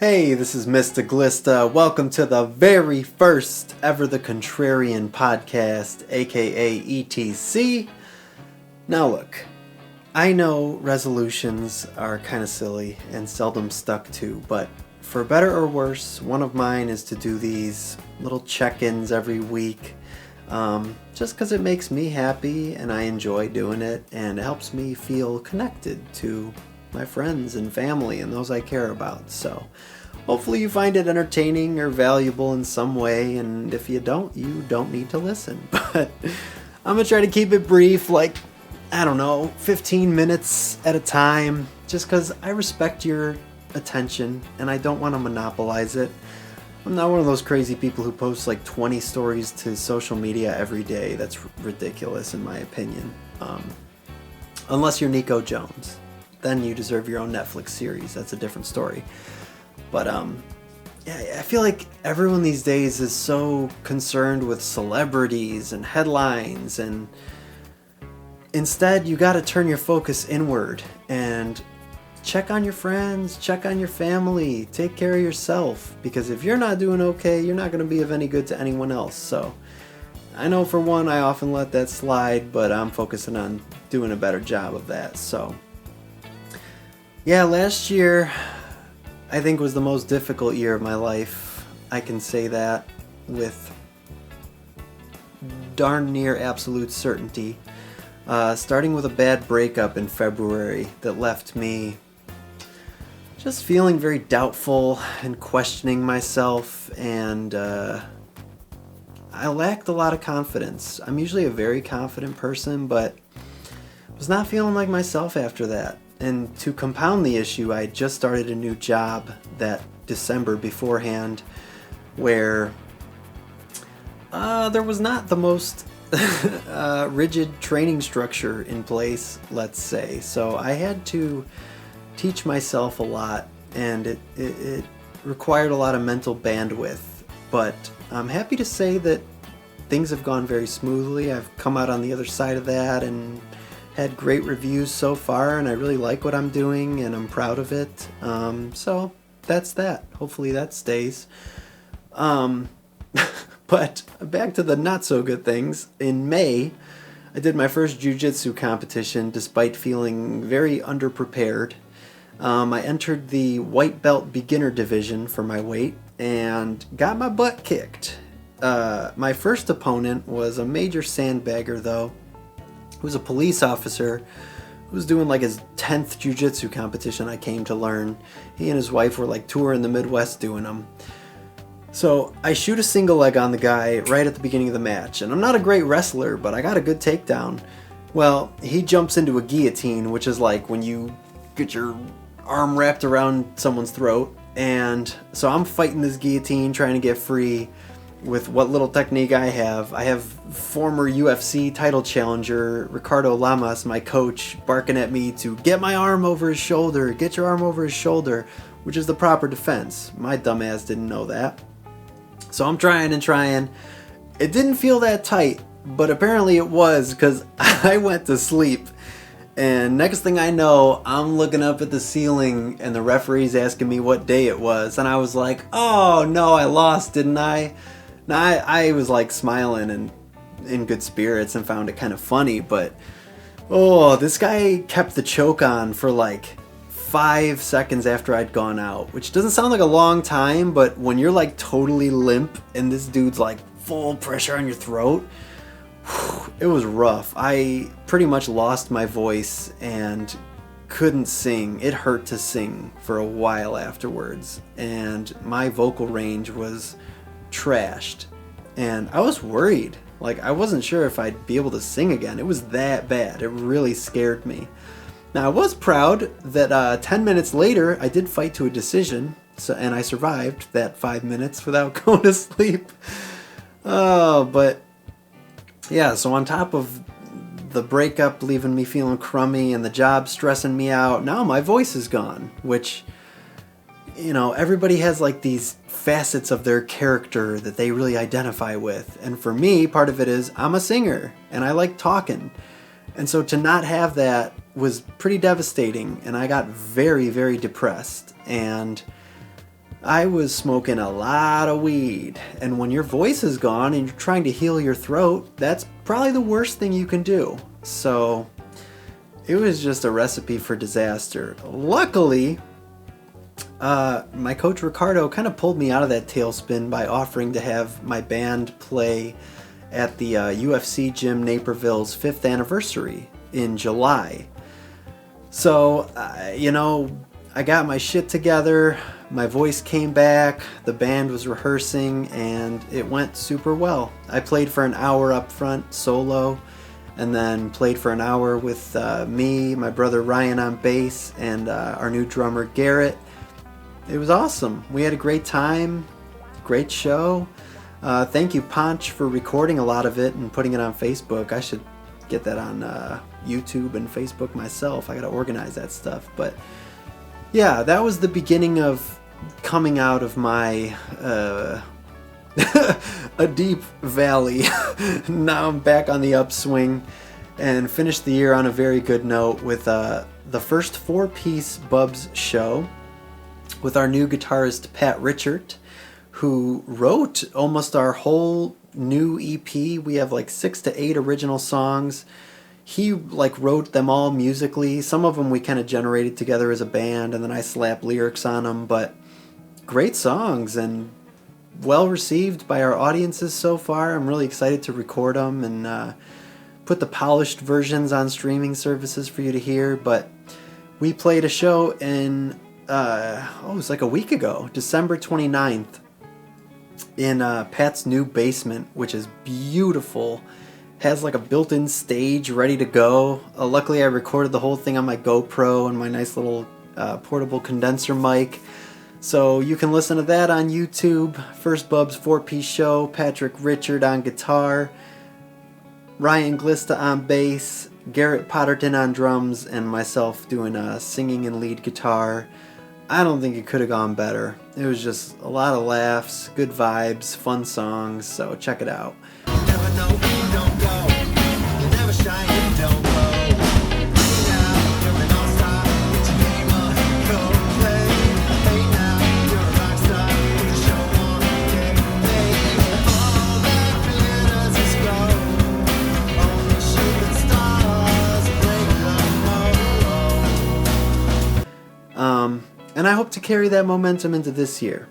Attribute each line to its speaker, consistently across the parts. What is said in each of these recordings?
Speaker 1: Hey, this is Mr. Glista. Welcome to the very first ever The Contrarian podcast, aka ETC. Now look, I know resolutions are kind of silly and seldom stuck to, but for better or worse, one of mine is to do these little check-ins every week, just because it makes me happy and I enjoy doing it, and it helps me feel connected to my friends and family and those I care about. So hopefully you find it entertaining or valuable in some way, and if you don't need to listen. But I'm gonna try to keep it brief, like, I don't know, 15 minutes at a time, just because I respect your attention and I don't want to monopolize it. I'm not one of those crazy people who post like 20 stories to social media every day. That's ridiculous in my opinion. Unless you're Nico Jones. Then you deserve your own Netflix series. That's a different story. But yeah, I feel like everyone these days is so concerned with celebrities and headlines, and instead you got to turn your focus inward and check on your friends, check on your family, take care of yourself, because if you're not doing okay, you're not going to be of any good to anyone else. So I know for one, I often let that slide, but I'm focusing on doing a better job of that. So yeah, last year I think was the most difficult year of my life. I can say that with darn near absolute certainty. Starting with a bad breakup in February that left me just feeling very doubtful and questioning myself, and I lacked a lot of confidence. I'm usually a very confident person, but was not feeling like myself after that. And to compound the issue, I had just started a new job that December beforehand, where there was not the most rigid training structure in place, let's say. So I had to teach myself a lot, and it required a lot of mental bandwidth. But I'm happy to say that things have gone very smoothly. I've come out on the other side of that and had great reviews so far, and I really like what I'm doing and I'm proud of it. So that's that. Hopefully that stays. But back to the not so good things. In May, I did my first jiu-jitsu competition despite feeling very underprepared. I entered the white belt beginner division for my weight and got my butt kicked. My first opponent was a major sandbagger, though. He was a police officer who was doing like his 10th jiu-jitsu competition I came to learn. He and his wife were like touring the Midwest doing them. So I shoot a single leg on the guy right at the beginning of the match, and I'm not a great wrestler, but I got a good takedown. Well, he jumps into a guillotine, which is like when you get your arm wrapped around someone's throat, and so I'm fighting this guillotine, trying to get free with what little technique I have. I have former UFC title challenger Ricardo Lamas, my coach, barking at me to get my arm over his shoulder, get your arm over his shoulder, which is the proper defense. My dumbass didn't know that. So I'm trying and trying. It didn't feel that tight, but apparently it was, because I went to sleep. And next thing I know, I'm looking up at the ceiling and the referee's asking me what day it was. And I was like, oh no, I lost, didn't I? Now, I was like smiling and in good spirits and found it kind of funny, but this guy kept the choke on for like 5 seconds after I'd gone out, which doesn't sound like a long time, but when you're like totally limp and this dude's like full pressure on your throat, it was rough. I pretty much lost my voice and couldn't sing. It hurt to sing for a while afterwards, and my vocal range was trashed, and I was worried. Like, I wasn't sure if I'd be able to sing again. It was that bad. It really scared me. Now, I was proud that 10 minutes later I did fight to a decision, and I survived that 5 minutes without going to sleep. But yeah, so on top of the breakup leaving me feeling crummy and the job stressing me out, now my voice is gone, which, you know, everybody has like these facets of their character that they really identify with. And for me, part of it is I'm a singer and I like talking. And so to not have that was pretty devastating, and I got very, very depressed. And I was smoking a lot of weed, and when your voice is gone and you're trying to heal your throat, that's probably the worst thing you can do. So it was just a recipe for disaster. Luckily, my coach Ricardo kind of pulled me out of that tailspin by offering to have my band play at the UFC gym Naperville's 5th anniversary in July. So, I got my shit together, my voice came back, the band was rehearsing, and it went super well. I played for an hour up front, solo, and then played for an hour with me, my brother Ryan on bass, and our new drummer Garrett. It was awesome. We had a great time, great show. Thank you, Ponch, for recording a lot of it and putting it on Facebook. I should get that on YouTube and Facebook myself. I gotta organize that stuff. But yeah, that was the beginning of coming out of my a deep valley. Now I'm back on the upswing and finished the year on a very good note with the first 4-piece Bubbs show with our new guitarist Pat Richard, who wrote almost our whole new EP. We have like 6 to 8 original songs. He wrote them all musically. Some of them we kind of generated together as a band, and then I slapped lyrics on them, but great songs and well received by our audiences so far. I'm really excited to record them and put the polished versions on streaming services for you to hear. But we played a show in it was like a week ago, December 29th, in Pat's new basement, which is beautiful. Has like a built-in stage ready to go. Luckily I recorded the whole thing on my GoPro and my nice little portable condenser mic. So you can listen to that on YouTube. First Bubbs 4-piece show, Patrick Richard on guitar, Ryan Glista on bass, Garrett Potterton on drums, and myself doing singing and lead guitar. I don't think it could have gone better. It was just a lot of laughs, good vibes, fun songs, so check it out. And I hope to carry that momentum into this year.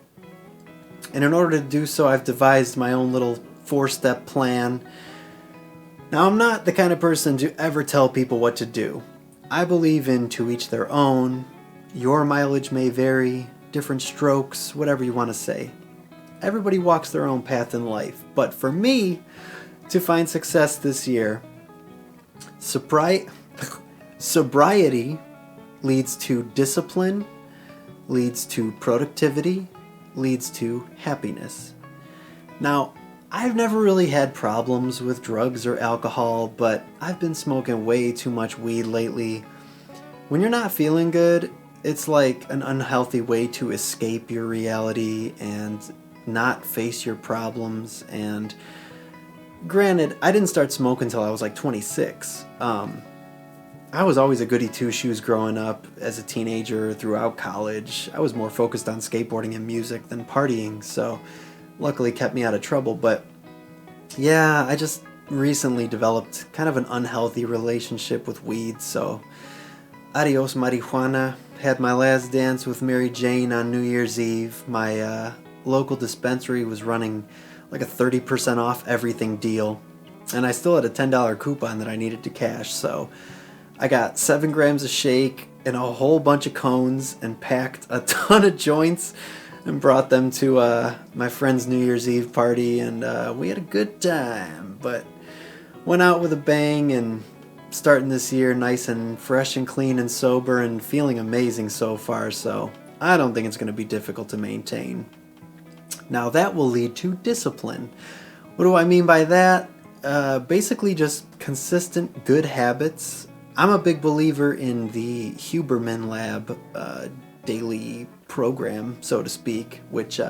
Speaker 1: And in order to do so, I've devised my own little 4-step plan. Now, I'm not the kind of person to ever tell people what to do. I believe in to each their own. Your mileage may vary, different strokes, whatever you want to say. Everybody walks their own path in life. But for me, to find success this year, sobriety leads to discipline, leads to productivity, leads to happiness. Now, I've never really had problems with drugs or alcohol, but I've been smoking way too much weed lately. When you're not feeling good, it's like an unhealthy way to escape your reality and not face your problems. And granted, I didn't start smoking until I was like 26. I was always a goody two-shoes growing up as a teenager throughout college. I was more focused on skateboarding and music than partying, so luckily kept me out of trouble. But yeah, I just recently developed kind of an unhealthy relationship with weed, so adios marijuana. Had my last dance with Mary Jane on New Year's Eve. My local dispensary was running like a 30% off everything deal, and I still had a $10 coupon that I needed to cash, so I got 7 grams of shake and a whole bunch of cones and packed a ton of joints and brought them to my friend's New Year's Eve party, and we had a good time. But went out with a bang and starting this year nice and fresh and clean and sober and feeling amazing so far, so I don't think it's going to be difficult to maintain. Now that will lead to discipline. What do I mean by that? Basically just consistent good habits. I'm a big believer in the Huberman Lab daily program, so to speak, which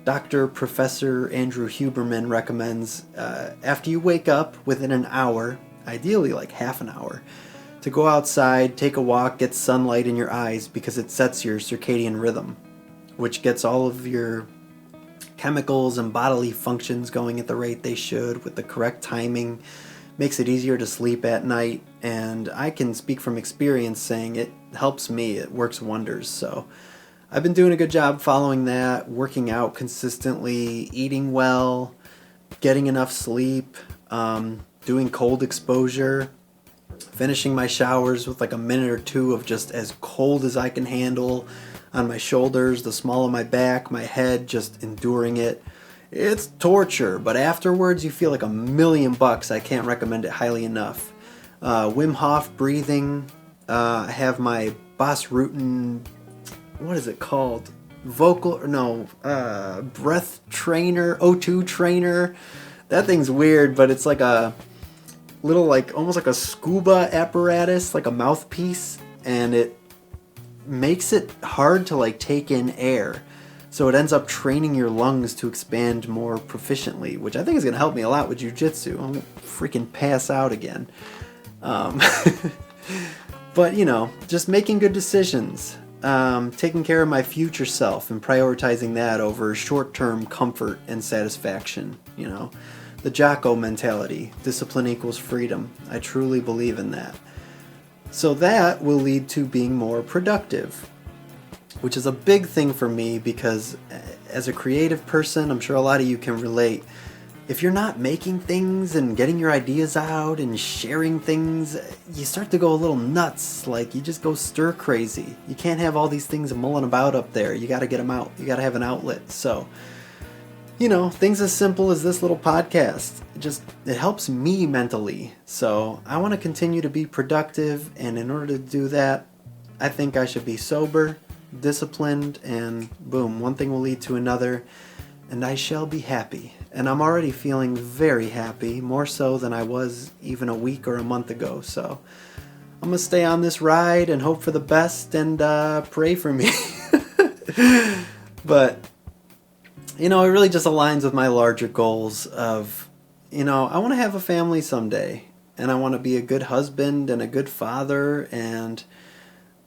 Speaker 1: Dr. Professor Andrew Huberman recommends after you wake up within an hour, ideally like half an hour, to go outside, take a walk, get sunlight in your eyes because it sets your circadian rhythm. which gets all of your chemicals and bodily functions going at the rate they should with the correct timing, makes it easier to sleep at night, and I can speak from experience saying it helps me. It works wonders. So I've been doing a good job following that, working out consistently, eating well, getting enough sleep, doing cold exposure, finishing my showers with like a minute or two of just as cold as I can handle on my shoulders, the small of my back, my head, just enduring it. It's torture, but afterwards you feel like $1,000,000. I can't recommend it highly enough. Wim Hof breathing. I have my Bas Rutten, what is it called? Breath trainer, O2 trainer. That thing's weird, but it's like a little, like almost like a scuba apparatus, like a mouthpiece, and it makes it hard to like take in air. So it ends up training your lungs to expand more proficiently, which I think is going to help me a lot with jiu-jitsu. I'll freaking pass out again. But, you know, just making good decisions, taking care of my future self and prioritizing that over short-term comfort and satisfaction, you know. The Jocko mentality, discipline equals freedom. I truly believe in that. So that will lead to being more productive, which is a big thing for me because as a creative person, I'm sure a lot of you can relate. If you're not making things and getting your ideas out and sharing things, you start to go a little nuts. Like, you just go stir crazy. You can't have all these things mulling about up there. You got to get them out. You got to have an outlet. So, you know, things as simple as this little podcast, it helps me mentally. So I want to continue to be productive, and in order to do that, I think I should be sober, disciplined, and boom, one thing will lead to another, and I shall be happy. And I'm already feeling very happy, more so than I was even a week or a month ago. So I'm going to stay on this ride and hope for the best and pray for me. But, you know, it really just aligns with my larger goals of, you know, I want to have a family someday, and I want to be a good husband and a good father, and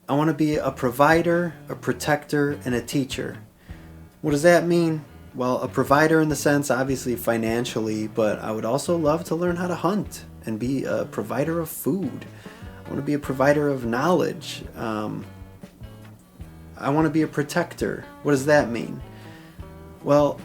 Speaker 1: I want to be a provider, a protector, and a teacher. What does that mean? Well, a provider in the sense, obviously financially, but I would also love to learn how to hunt and be a provider of food. I want to be a provider of knowledge. I want to be a protector. What does that mean? Well,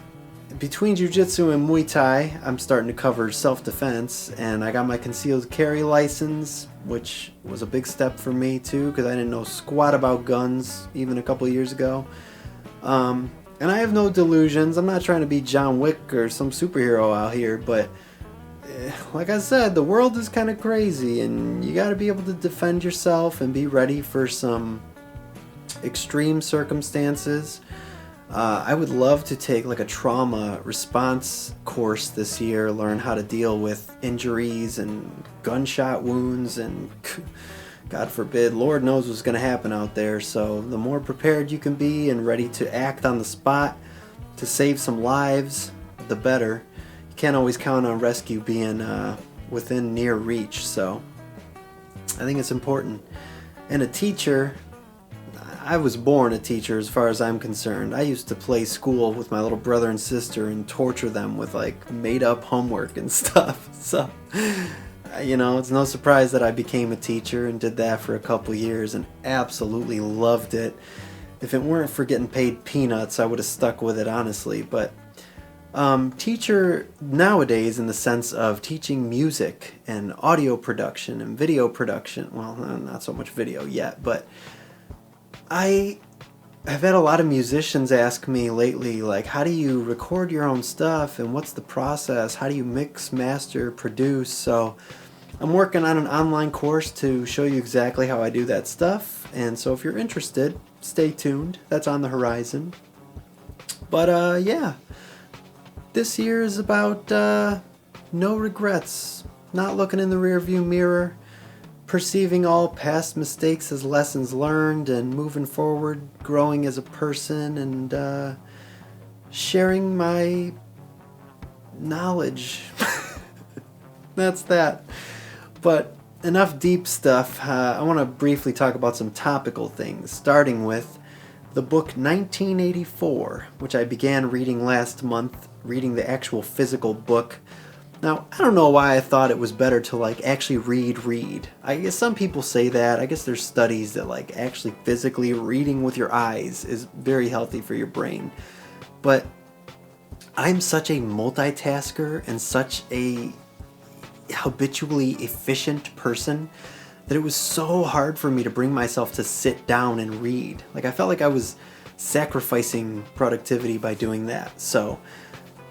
Speaker 1: between jiu-jitsu and Muay Thai, I'm starting to cover self-defense, and I got my concealed carry license, which was a big step for me too, because I didn't know squat about guns even a couple of years ago. And I have no delusions. I'm not trying to be John Wick or some superhero out here, but like I said, the world is kind of crazy, and you got to be able to defend yourself and be ready for some extreme circumstances. I would love to take like a trauma response course this year, learn how to deal with injuries and gunshot wounds, and God forbid, Lord knows what's going to happen out there. So the more prepared you can be and ready to act on the spot to save some lives, the better. You can't always count on rescue being within near reach. So I think it's important. And a teacher, I was born a teacher as far as I'm concerned. I used to play school with my little brother and sister and torture them with like made up homework and stuff. So, you know, it's no surprise that I became a teacher and did that for a couple years and absolutely loved it. If it weren't for getting paid peanuts, I would have stuck with it, honestly. But teacher nowadays in the sense of teaching music and audio production and video production. Well, not so much video yet, but I have had a lot of musicians ask me lately, like, how do you record your own stuff and what's the process? How do you mix, master, produce? So I'm working on an online course to show you exactly how I do that stuff. And so if you're interested, stay tuned. That's on the horizon. But yeah, this year is about no regrets, not looking in the rearview mirror, perceiving all past mistakes as lessons learned and moving forward, growing as a person, and sharing my knowledge. That's that. But enough deep stuff. I want to briefly talk about some topical things, starting with the book 1984, which I began reading last month, reading the actual physical book. Now, I don't know why I thought it was better to actually read. I guess some people say that. I guess there's studies that actually physically reading with your eyes is very healthy for your brain. But I'm such a multitasker and such a habitually efficient person that it was so hard for me to bring myself to sit down and read. I felt like I was sacrificing productivity by doing that. So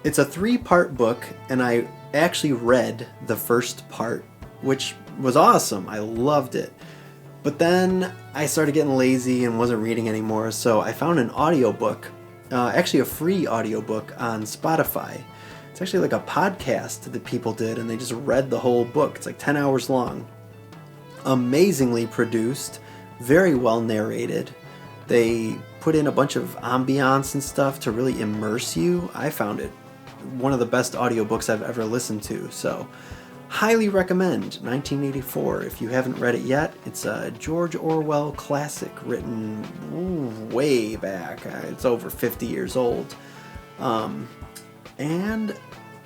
Speaker 1: it's a 3-part book, and I actually read the first part, which was awesome. I loved it. But then I started getting lazy and wasn't reading anymore, so I found an audiobook, actually a free audiobook on Spotify. It's actually a podcast that people did, and they just read the whole book. It's 10 hours long. Amazingly produced, very well narrated. They put in a bunch of ambiance and stuff to really immerse you. I found it one of the best audiobooks I've ever listened to, so highly recommend 1984 if you haven't read it yet. It's a George Orwell classic written way back. It's over 50 years old. And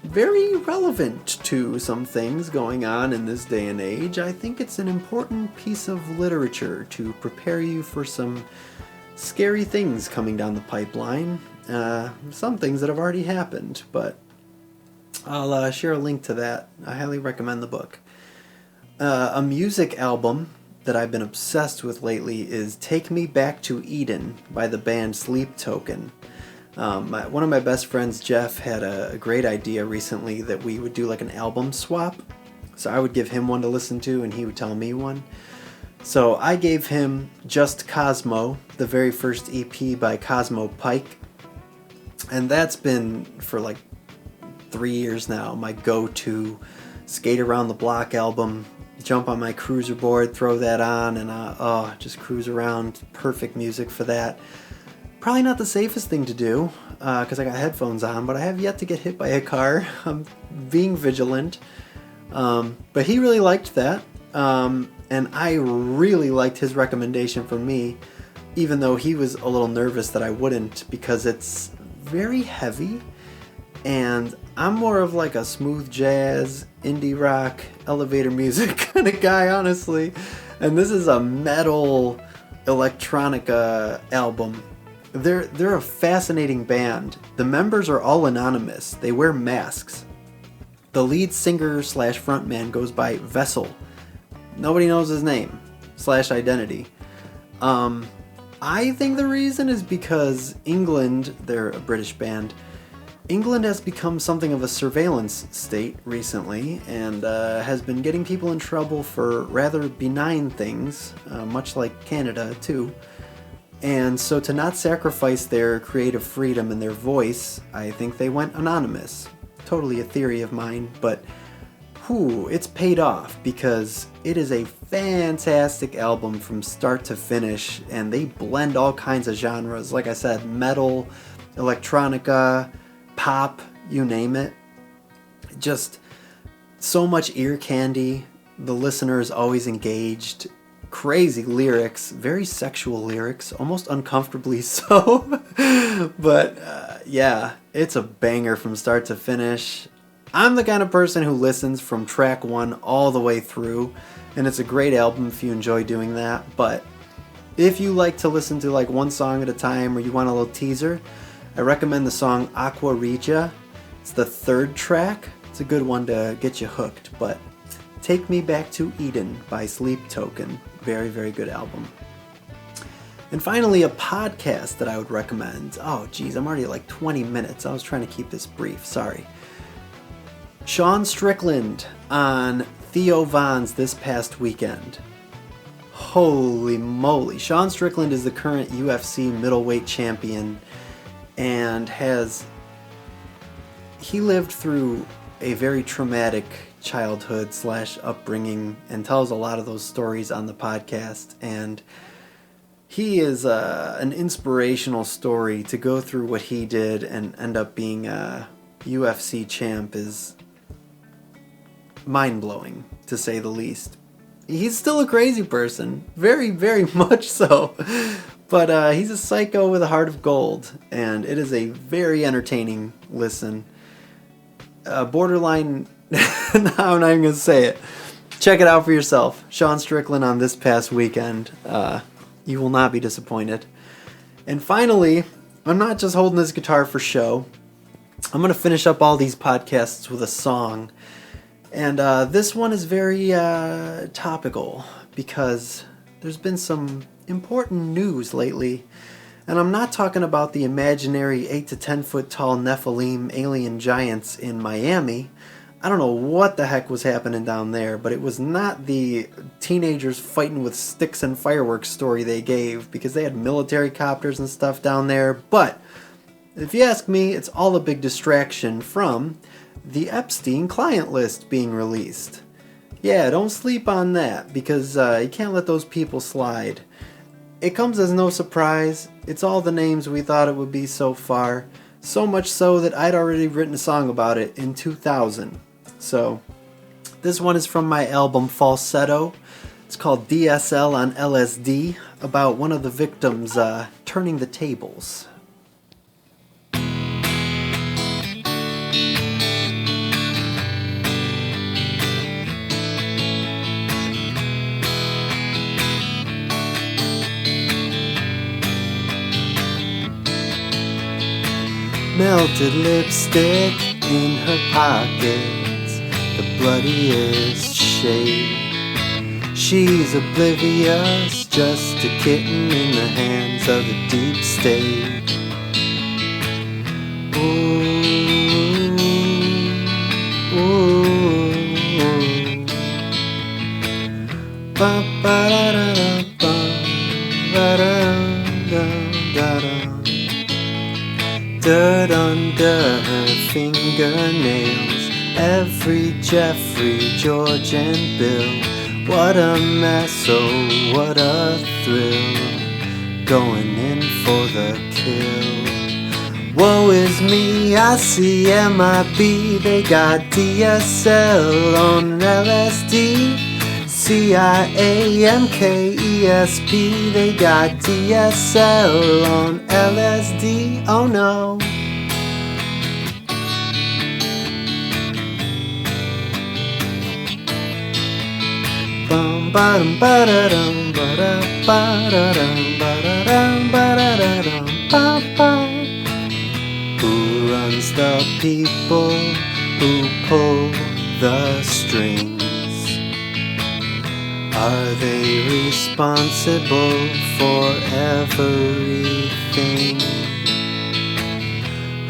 Speaker 1: very relevant to some things going on in this day and age. I think it's an important piece of literature to prepare you for some scary things coming down the pipeline. Some things that have already happened, but I'll share a link to that. I highly recommend the book. A music album that I've been obsessed with lately is Take Me Back to Eden by the band Sleep Token. One of my best friends, Jeff, had a great idea recently that we would do an album swap. So I would give him one to listen to and he would tell me one. So I gave him Just Cosmo, the very first EP by Cosmo Pike. And that's been for 3 years now my go-to skate around the block album. Jump on my cruiser board, throw that on, and just cruise around. Perfect music for that. Probably not the safest thing to do because I got headphones on, but I have yet to get hit by a car. I'm being vigilant. But he really liked that. And I really liked his recommendation for me, even though he was a little nervous that I wouldn't, because it's very heavy. And I'm more of a smooth jazz, indie rock, elevator music kind of guy, honestly. And this is a metal electronica album. They're a fascinating band. The members are all anonymous. They wear masks. The lead singer / frontman goes by Vessel. Nobody knows his name / identity. I think the reason is because England, they're a British band, England has become something of a surveillance state recently and has been getting people in trouble for rather benign things, much like Canada too. And so to not sacrifice their creative freedom and their voice, I think they went anonymous. Totally a theory of mine, but it's paid off because it is a fantastic album from start to finish, and they blend all kinds of genres. Like I said, metal, electronica, pop, you name it. Just so much ear candy. The listener is always engaged. Crazy lyrics, very sexual lyrics, almost uncomfortably so. But yeah, it's a banger from start to finish. I'm the kind of person who listens from track 1 all the way through, and it's a great album if you enjoy doing that. But if you like to listen to one song at a time, or you want a little teaser, I recommend the song Aqua Regia. It's the 3rd track. It's a good one to get you hooked. But Take Me Back to Eden by Sleep Token. Very, very good album. And finally, a podcast that I would recommend. Oh, geez, I'm already at 20 minutes. I was trying to keep this brief. Sorry. Sean Strickland on Theo Von's This Past Weekend. Holy moly. Sean Strickland is the current UFC middleweight champion and he lived through a very traumatic childhood / upbringing and tells a lot of those stories on the podcast. And he is an inspirational story. To go through what he did and end up being a UFC champ is mind-blowing, to say the least. He's still a crazy person. Very, very much so. But he's a psycho with a heart of gold, and it is a very entertaining listen. Borderline, no, I'm not even going to say it. Check it out for yourself. Sean Strickland on This Past Weekend. You will not be disappointed. And finally, I'm not just holding this guitar for show. I'm going to finish up all these podcasts with a song. And this one is very topical because there's been some important news lately. And I'm not talking about the imaginary 8 to 10 foot tall Nephilim alien giants in Miami. I don't know what the heck was happening down there, but it was not the teenagers fighting with sticks and fireworks story they gave, because they had military copters and stuff down there. But if you ask me, it's all a big distraction from the Epstein client list being released. Yeah, don't sleep on that, because you can't let those people slide. It comes as no surprise. It's all the names we thought it would be so far. So much so that I'd already written a song about it in 2000. So, this one is from my album Falsetto. It's called DSL on LSD, about one of the victims turning the tables. Melted lipstick in her pockets, the bloodiest shade. She's oblivious, just a kitten in the hands of the deep state. Ooh, ooh, ba ba da da da ba da da da da. Dirt under her fingernails, every Jeffrey, George and Bill. What a mess, oh what a thrill, going in for the kill. Woe is me, I see MIB, they got DSL on LSD. CIA, MKESP, they got DSL on LSD, oh no. Bum ba-dum ba-da-dum ba-da-ba-da-dum ba-da-dum ba-da-da-dum ba-ba. Who runs the people who pull the strings? Are they responsible for everything?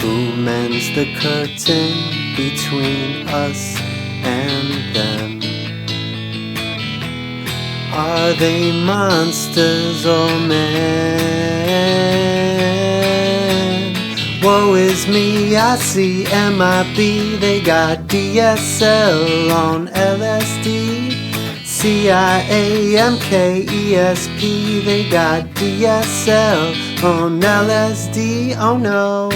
Speaker 1: Who mends the curtain between us and them? Are they monsters or men? Woe is me, I see MIB, they got DSL on LSD. CIA, MKESP, they got DSL on LSD, oh no.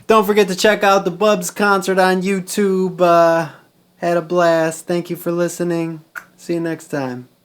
Speaker 1: Don't forget to check out the Bubbs concert on YouTube. Had a blast. Thank you for listening. See you next time.